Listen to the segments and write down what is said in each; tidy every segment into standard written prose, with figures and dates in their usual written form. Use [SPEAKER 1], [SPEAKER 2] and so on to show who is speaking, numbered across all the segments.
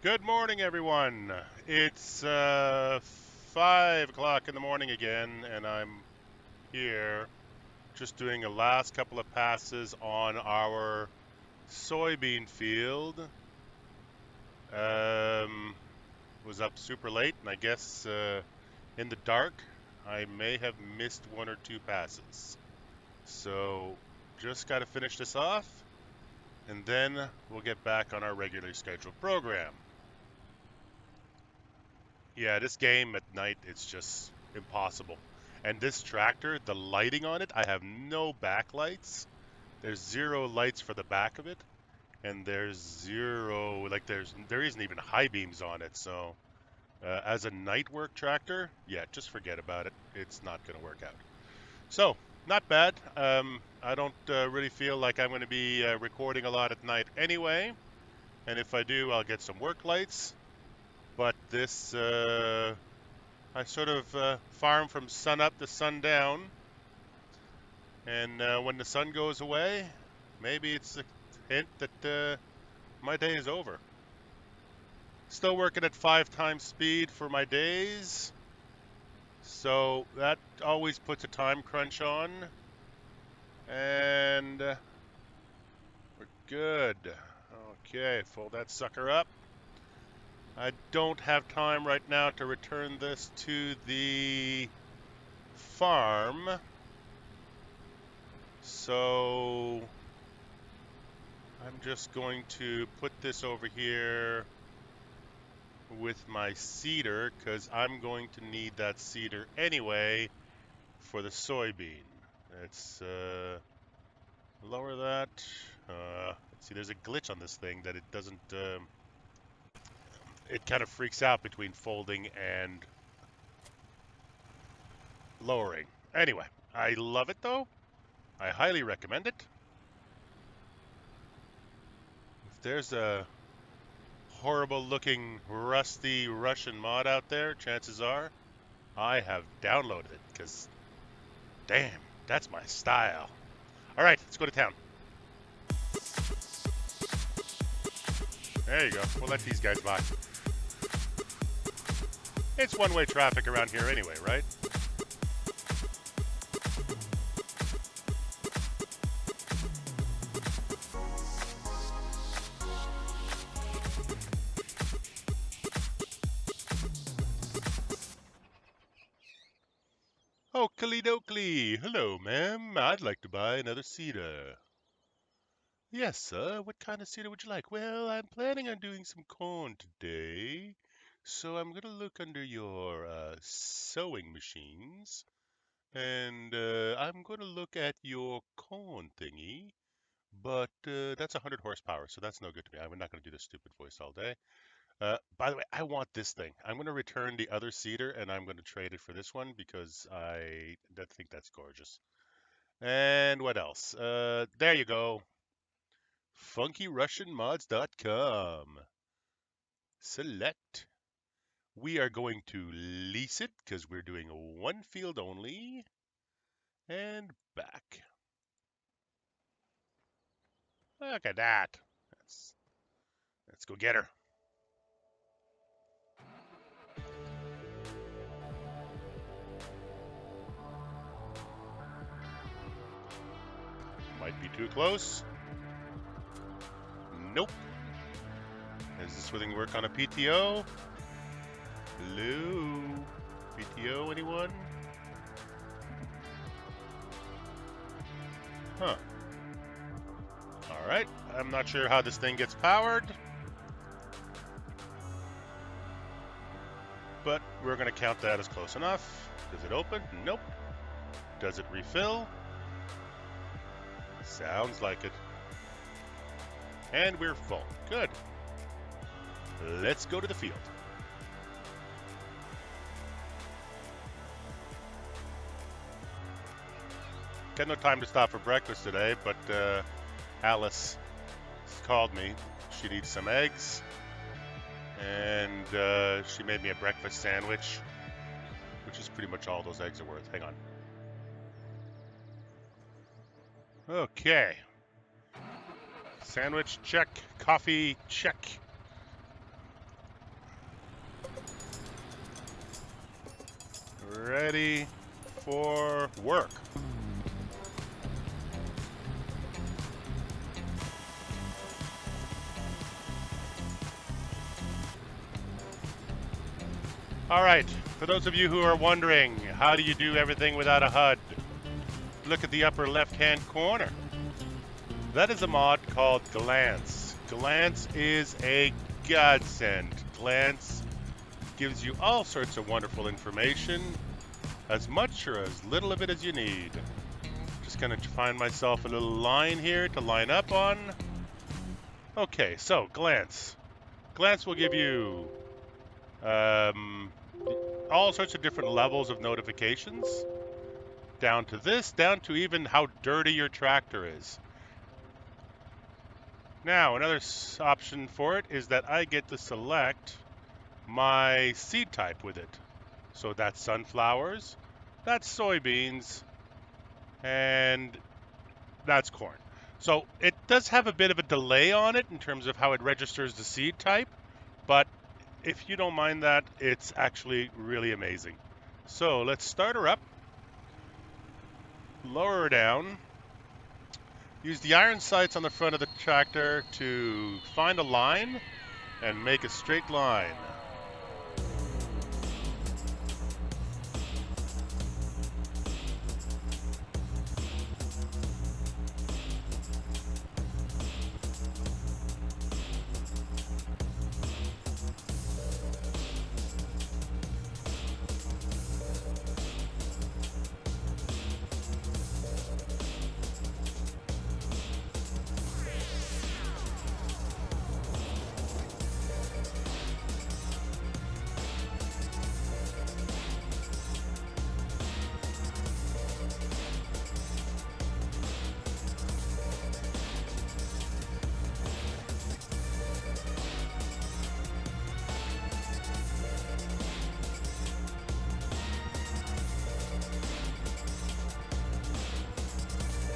[SPEAKER 1] Good morning, everyone. It's 5 o'clock in the morning again, and I'm here just doing a last couple of passes on our soybean field. Was up super late, and I guess in the dark, I may have missed one or two passes. So just got to finish this off, and then we'll get back on our regularly scheduled program. Yeah, this game at night, it's just impossible. And this tractor, the lighting on it, I have no backlights. There's zero lights for the back of it, and there's zero, like there isn't even high beams on it. So as a night work tractor, yeah, just forget about it. It's not going to work out. So not bad. I don't really feel like I'm going to be recording a lot at night anyway. And if I do, I'll get some work lights. But this I sort of farm from sun up to sundown, and when the sun goes away, maybe it's a hint that my day is over. Still working at 5 times speed for my days, so that always puts a time crunch on, and we're good. Okay, fold that sucker up. I don't have time right now to return this to the farm. So I'm just going to put this over here with my seeder because I'm going to need that seeder anyway for the soybean. Let's lower that. Let's see, there's a glitch on this thing that it doesn't, it kind of freaks out between folding and lowering. Anyway, I love it though. I highly recommend it. If there's a horrible looking rusty Russian mod out there, chances are I have downloaded it because damn, that's my style. All right, let's go to town. There you go. We'll let these guys by. It's one-way traffic around here anyway, right? Oakley dokley. Hello, ma'am. I'd like to buy another cedar. Yes, sir. What kind of cedar would you like? Well, I'm planning on doing some corn today, so I'm going to look under your sewing machines, and I'm going to look at your corn thingy, but that's 100 horsepower, so that's no good to me. I'm not going to do this stupid voice all day. By the way, I want this thing. I'm going to return the other cedar, and I'm going to trade it for this one because I think that's gorgeous. And what else? There you go. FunkyRussianMods.com. Select. We are going to lease it because we're doing one field only. And back. Look at that. Let's go get her. Might be too close. Nope. Does this thing work on a PTO? Hello? PTO, anyone? Huh. Alright, I'm not sure how this thing gets powered, but we're going to count that as close enough. Does it open? Nope. Does it refill? Sounds like it. And we're full. Good. Let's go to the field. Got no time to stop for breakfast today, but Alice called me. She needs some eggs, and she made me a breakfast sandwich, which is pretty much all those eggs are worth. Hang on. Okay. Sandwich, check. Coffee, check. ready for work. All right, for those of you who are wondering, how do you do everything without a HUD? Look at the upper left-hand corner. That is a mod called Glance. Glance is a godsend. Glance gives you all sorts of wonderful information, as much or as little of it as you need. Just gonna find myself a little line here to line up on. Okay, so Glance. Glance will give you all sorts of different levels of notifications, down to this, down to even how dirty your tractor is. Now, another option for it is that I get to select my seed type with it. So that's sunflowers, that's soybeans, and that's corn. So it does have a bit of a delay on it in terms of how it registers the seed type, but if you don't mind that, it's actually really amazing. So let's start her up, lower her down, use the iron sights on the front of the tractor to find a line and make a straight line.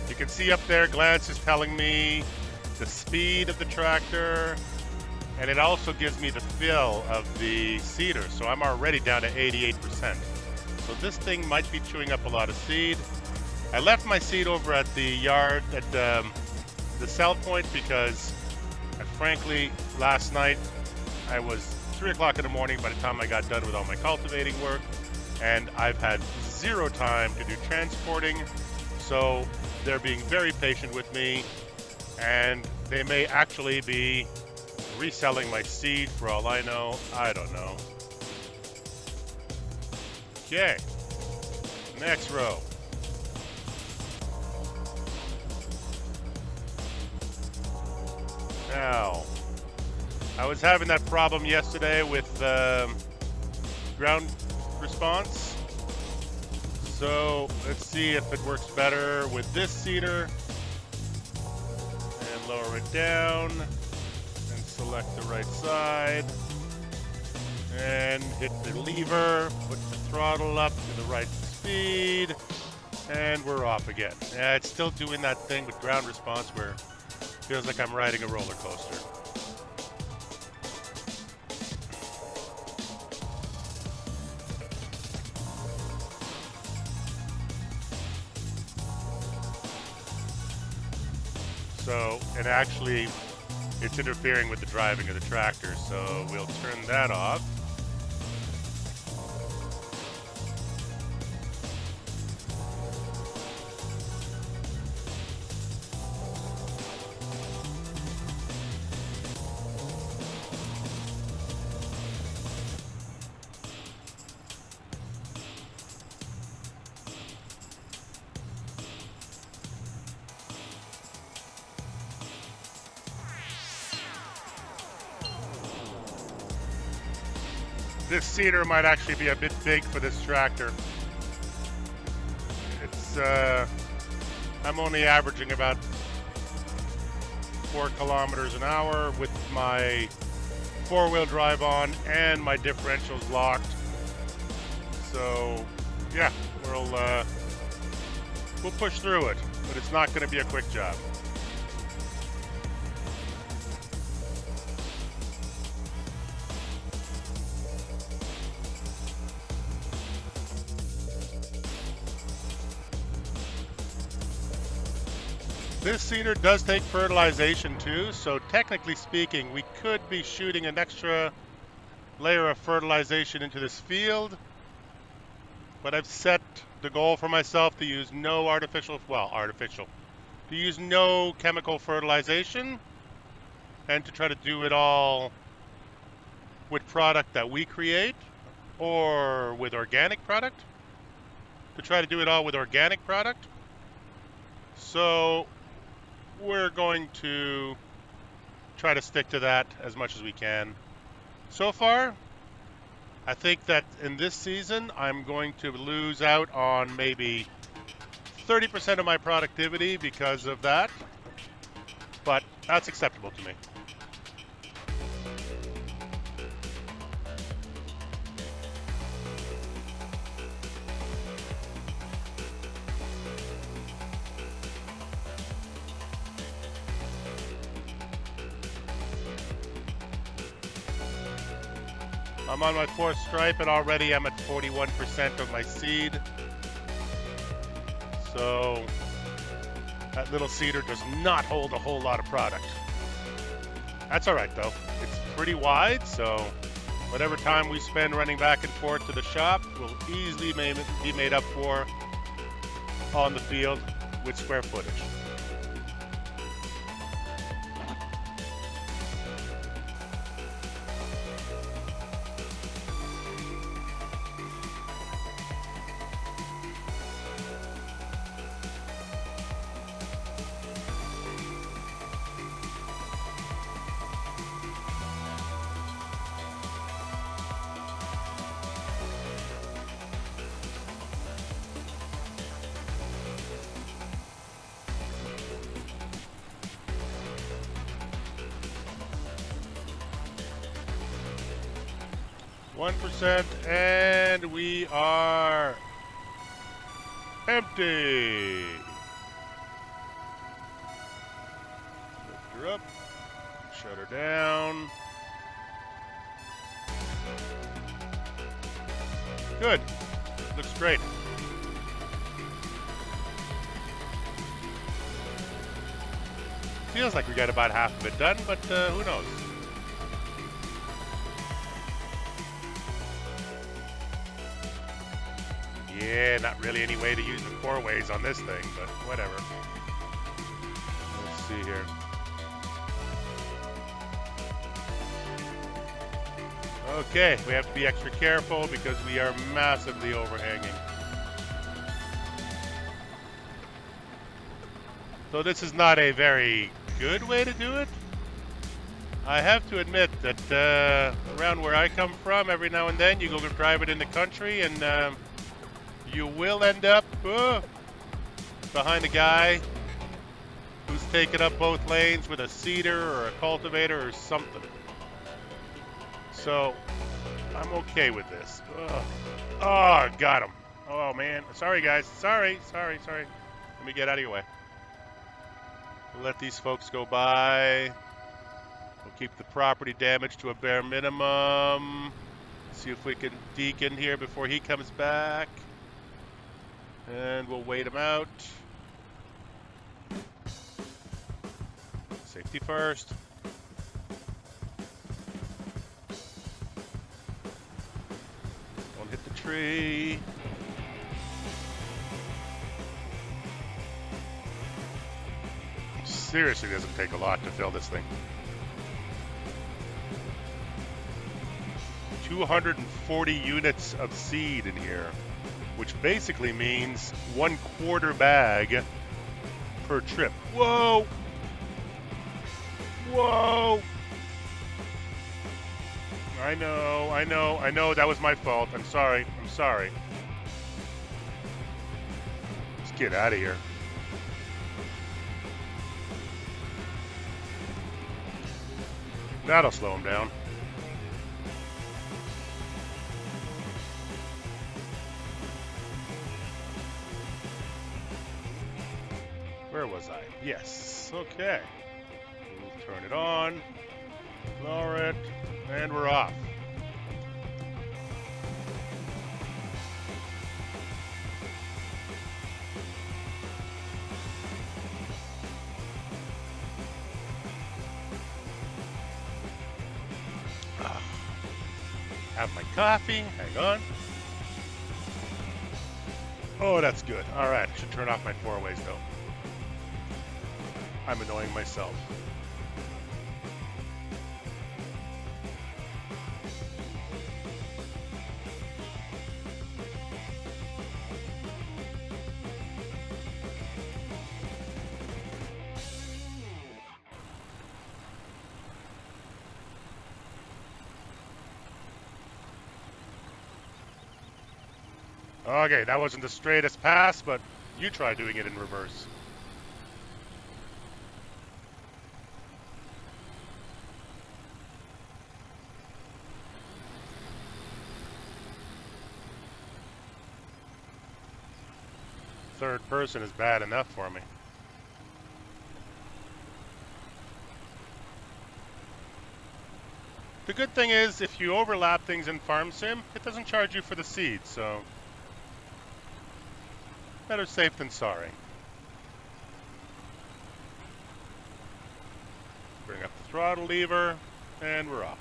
[SPEAKER 1] You can see up there, Glance is telling me the speed of the tractor, and it also gives me the fill of the seeder. So I'm already down to 88%. So this thing might be chewing up a lot of seed. I left my seed over at the yard at the sell point because, frankly, last night I was 3 o'clock in the morning by the time I got done with all my cultivating work, and I've had zero time to do transporting. So they're being very patient with me, and they may actually be reselling my seed for all I know. I don't know. Okay, next row. Now, I was having that problem yesterday with ground response. So let's see if it works better with this seeder. And lower it down. And select the right side. And hit the lever. Put the throttle up to the right speed. And we're off again. Yeah, it's still doing that thing with ground response where it feels like I'm riding a roller coaster. So, and actually, it's interfering with the driving of the tractor, so we'll turn that off. This seeder might actually be a bit big for this tractor. It's, I'm only averaging about 4 kilometers an hour with my 4-wheel drive on and my differentials locked. So, yeah, we'll push through it, but it's not going to be a quick job. This seeder does take fertilization too, so technically speaking, we could be shooting an extra layer of fertilization into this field, but I've set the goal for myself to use no to use no chemical fertilization and to try to do it all with product that we create or with organic product, to try to do it all with organic product. So we're going to try to stick to that as much as we can. So far, I think that in this season, I'm going to lose out on maybe 30% of my productivity because of that, but that's acceptable to me. I'm on my 4th stripe and already I'm at 41% of my seed. So that little seeder does not hold a whole lot of product. That's all right though. It's pretty wide, so whatever time we spend running back and forth to the shop will easily be made up for on the field with square footage. And we are empty. Lift her up, shut her down. Good, looks great. Feels like we got about half of it done, but who knows? Yeah, not really any way to use the 4 ways on this thing, but whatever. Let's see here. Okay, we have to be extra careful because we are massively overhanging. So this is not a very good way to do it. I have to admit that around where I come from, every now and then you go drive it in the country and you will end up behind a guy who's taken up both lanes with a seeder or a cultivator or something. So I'm okay with this. Oh, got him. Oh man, sorry guys. Sorry. Let me get out of your way. We'll let these folks go by. We'll keep the property damage to a bare minimum. See if we can deke in here before he comes back. And we'll wait him out. Safety first. Don't hit the tree. Seriously doesn't take a lot to fill this thing. 240 units of seed in here, which basically means 1/4 bag per trip. Whoa! Whoa! I know, that was my fault. I'm sorry. Let's get out of here. That'll slow him down. Where was I? Yes. Okay. We'll turn it on. Lower it. And we're off. have my coffee. Hang on. Oh, that's good. All right, I should turn off my four-ways though. I'm annoying myself. Okay, that wasn't the straightest pass, but you try doing it in reverse. Third person is bad enough for me. The good thing is, if you overlap things in Farm Sim, it doesn't charge you for the seed, so better safe than sorry. Bring up the throttle lever, and we're off.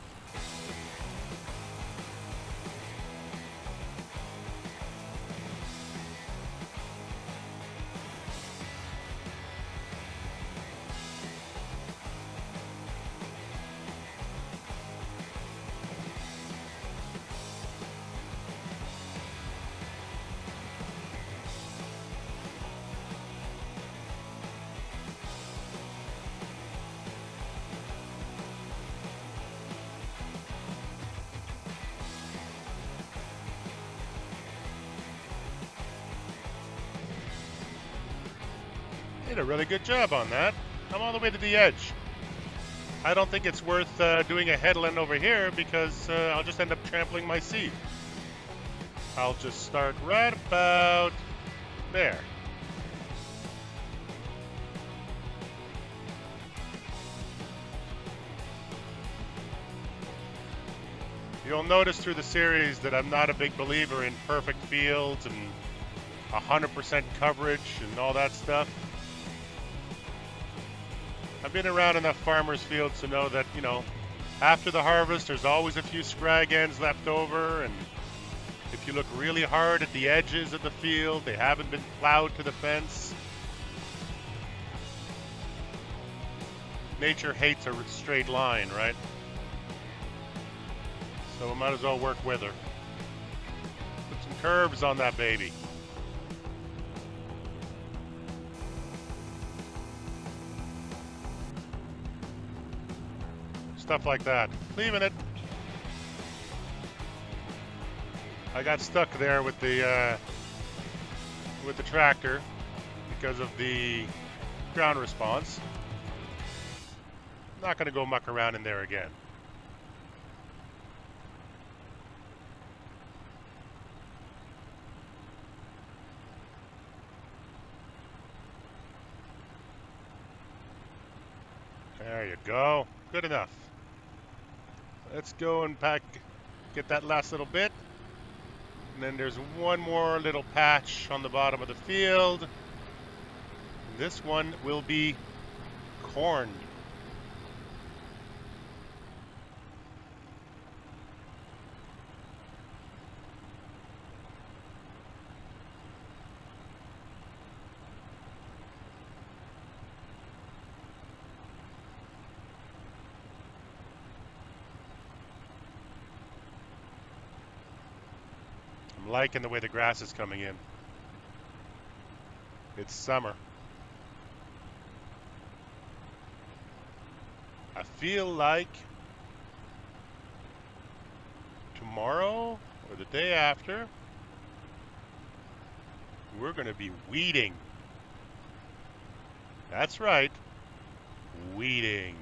[SPEAKER 1] Did a really good job on that. I'm all the way to the edge. I don't think it's worth doing a headland over here because I'll just end up trampling my seed. I'll just start right about there. You'll notice through the series that I'm not a big believer in perfect fields and 100% coverage and all that stuff. I've been around enough farmers' fields to know that, you know, after the harvest, there's always a few scrag ends left over, and if you look really hard at the edges of the field, they haven't been plowed to the fence. Nature hates a straight line, right? So we might as well work with her. Put some curves on that baby. Stuff like that. Leaving it. I got stuck there with the tractor because of the ground response. Not going to go muck around in there again. There you go. Good enough. Let's go and get that last little bit. And then there's one more little patch on the bottom of the field. This one will be corn. I'm liking the way the grass is coming in. It's summer. I feel like tomorrow or the day after, we're going to be weeding. That's right, weeding.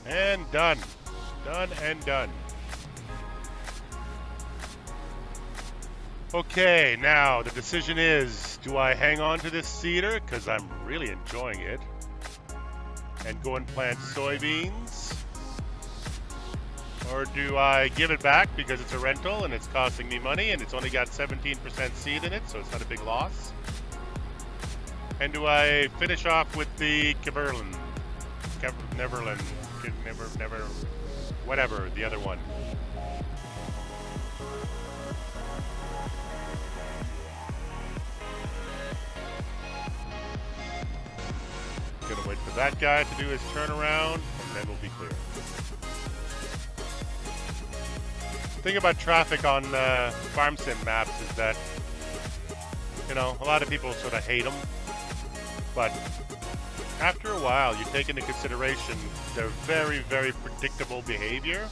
[SPEAKER 1] And done. Done and done. Okay, now the decision is, do I hang on to this cedar because I'm really enjoying it and go and plant soybeans? Or do I give it back because it's a rental and it's costing me money and it's only got 17% seed in it, so it's not a big loss? And do I finish off with the Neverland, whatever, the other one? Gonna wait for that guy to do his turnaround, and then we'll be clear. The thing about traffic on farm sim maps is that, you know, a lot of people sort of hate them, but after a while, you take into consideration their very, very predictable behavior.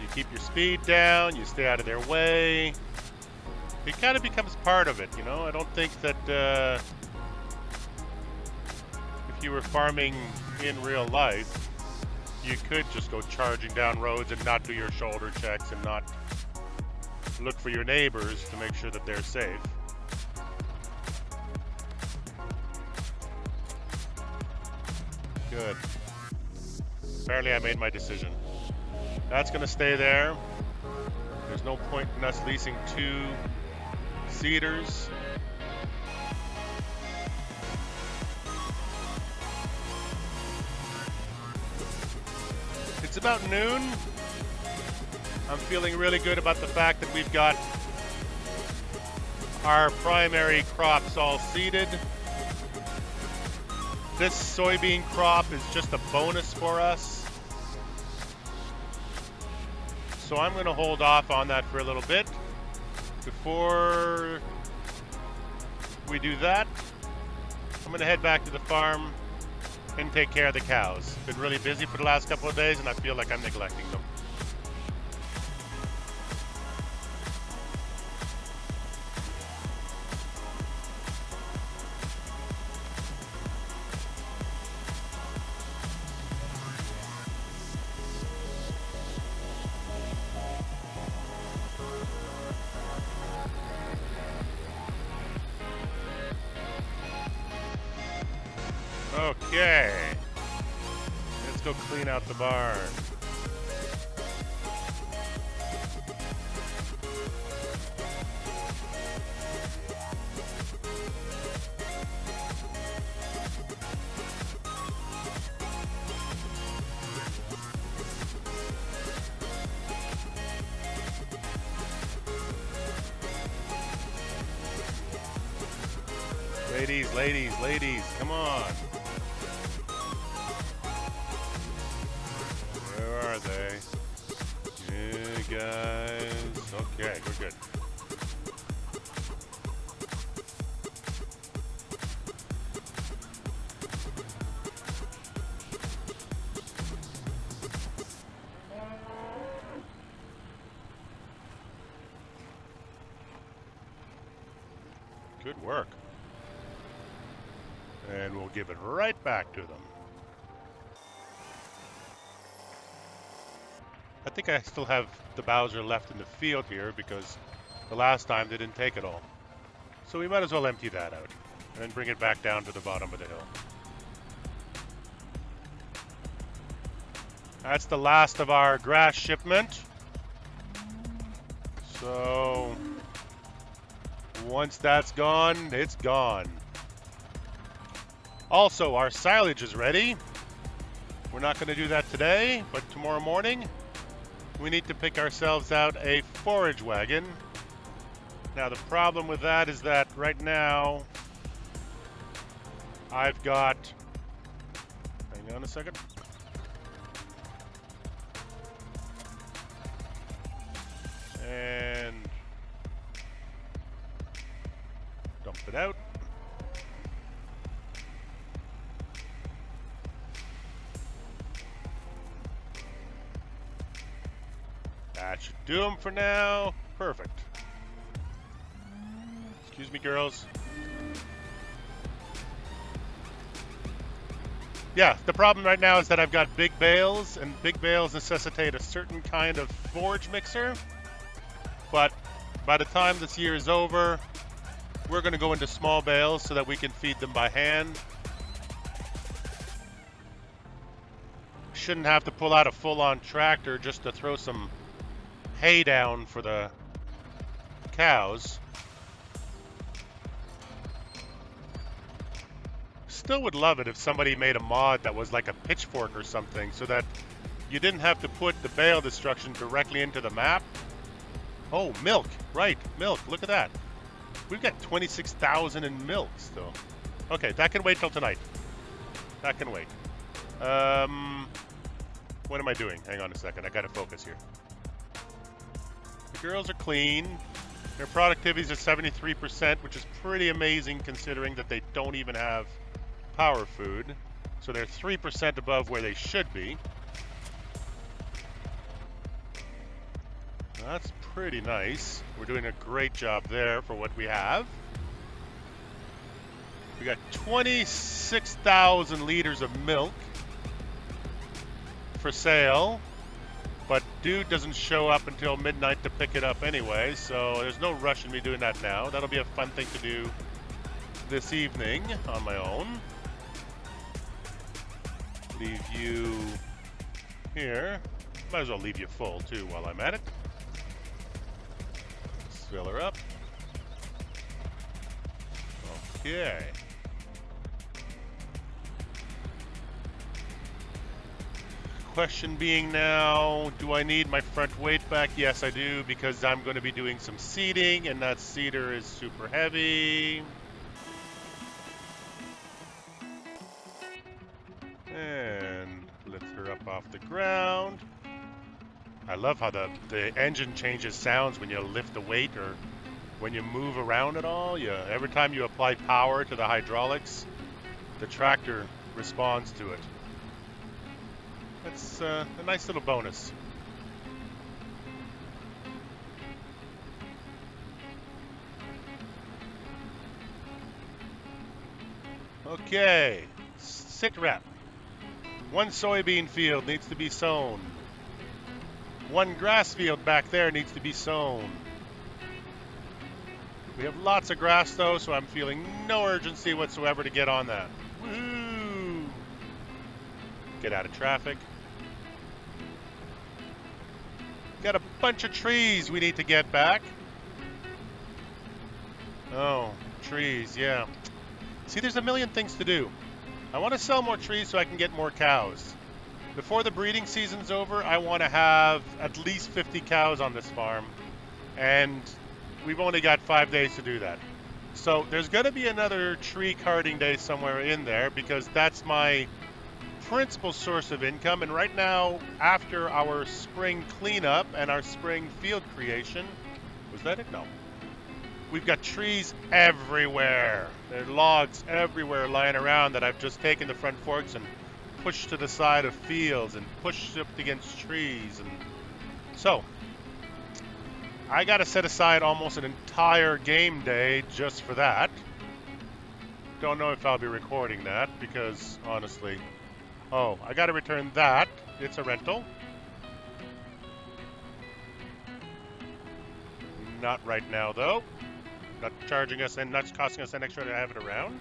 [SPEAKER 1] You keep your speed down, you stay out of their way. It kind of becomes part of it, you know? I don't think that if you were farming in real life, you could just go charging down roads and not do your shoulder checks and not look for your neighbors to make sure that they're safe. Good. Apparently I made my decision. That's going to stay there. There's no point in us leasing 2 seaters. It's about noon. I'm feeling really good about the fact that we've got our primary crops all seeded. This soybean crop is just a bonus for us. So I'm going to hold off on that for a little bit. Before we do that, I'm going to head back to the farm and take care of the cows. Been really busy for the last couple of days and I feel like I'm neglecting them. Okay, let's go clean out the barn. Ladies, come on. Where are they? Yeah, guys. Okay, we're good. Good work. And we'll give it right back to them. I think I still have the Bowser left in the field here because the last time they didn't take it all. So we might as well empty that out and then bring it back down to the bottom of the hill. That's the last of our grass shipment. So once that's gone, it's gone. Also, our silage is ready. We're not going to do that today, but tomorrow morning we need to pick ourselves out a forage wagon. Now the problem with that is that right now I've got, hang on a second. And dump it out. That should do them for now. Perfect. Excuse me, girls. Yeah, the problem right now is that I've got big bales, and big bales necessitate a certain kind of forage mixer. But by the time this year is over, we're going to go into small bales so that we can feed them by hand. shouldn't have to pull out a full-on tractor just to throw some hay down for the cows. Still would love it if somebody made a mod that was like a pitchfork or something, so that you didn't have to put the bale destruction directly into the map. Oh, milk. Right, milk. Look at that. We've got 26,000 in milk still. Okay, that can wait till tonight. That can wait. What am I doing? Hang on a second. I gotta focus here. The girls are clean. Their productivities are 73%, which is pretty amazing considering that they don't even have power food. So they're 3% above where they should be. That's pretty nice. We're doing a great job there for what we have. We got 26,000 liters of milk for sale, but dude doesn't show up until midnight to pick it up anyway, so there's no rush in me doing that now. That'll be a fun thing to do this evening on my own. Leave you here. Might as well leave you full too while I'm at it. Fill her up. Okay. Question being now, do I need my front weight back? Yes, I do, because I'm going to be doing some seeding, and that seeder is super heavy. And lift her up off the ground. I love how the engine changes sounds when you lift the weight or when you move around at all. Every time you apply power to the hydraulics, the tractor responds to it. That's a nice little bonus. Okay, sit rep. 1 soybean field needs to be sown. 1 grass field back there needs to be sown. We have lots of grass though, so I'm feeling no urgency whatsoever to get on that. Woohoo! Get out of traffic. Got a bunch of trees we need to get back. Oh, trees, yeah. See, there's a million things to do. I want to sell more trees so I can get more cows. Before the breeding season's over, I want to have at least 50 cows on this farm. And we've only got 5 days to do that. So there's going to be another tree carting day somewhere in there because that's my principal source of income. And right now, after our spring cleanup and our spring field creation, was that it? No. We've got trees everywhere. There are logs everywhere lying around that I've just taken the front forks and pushed to the side of fields and pushed up against trees. And so I got to set aside almost an entire game day just for that. Don't know if I'll be recording that because honestly, oh, I got to return that. It's a rental. Not right now though. Not charging us and not costing us an extra to have it around.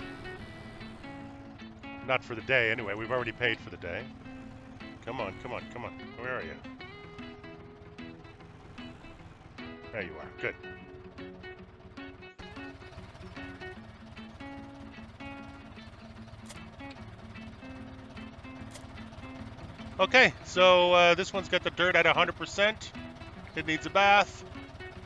[SPEAKER 1] Not for the day anyway. We've already paid for the day. Come on, come on, come on. Where are you? There you are. Good. Okay, so this one's got the dirt at 100%. It needs a bath.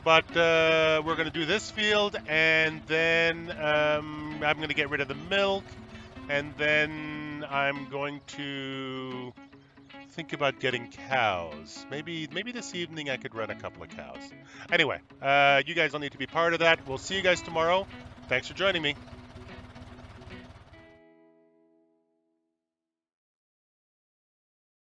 [SPEAKER 1] But we're going to do this field, and then I'm going to get rid of the milk, and then I'm going to think about getting cows. Maybe this evening I could run a couple of cows. Anyway, you guys don't need to be part of that. We'll see you guys tomorrow. Thanks for joining me.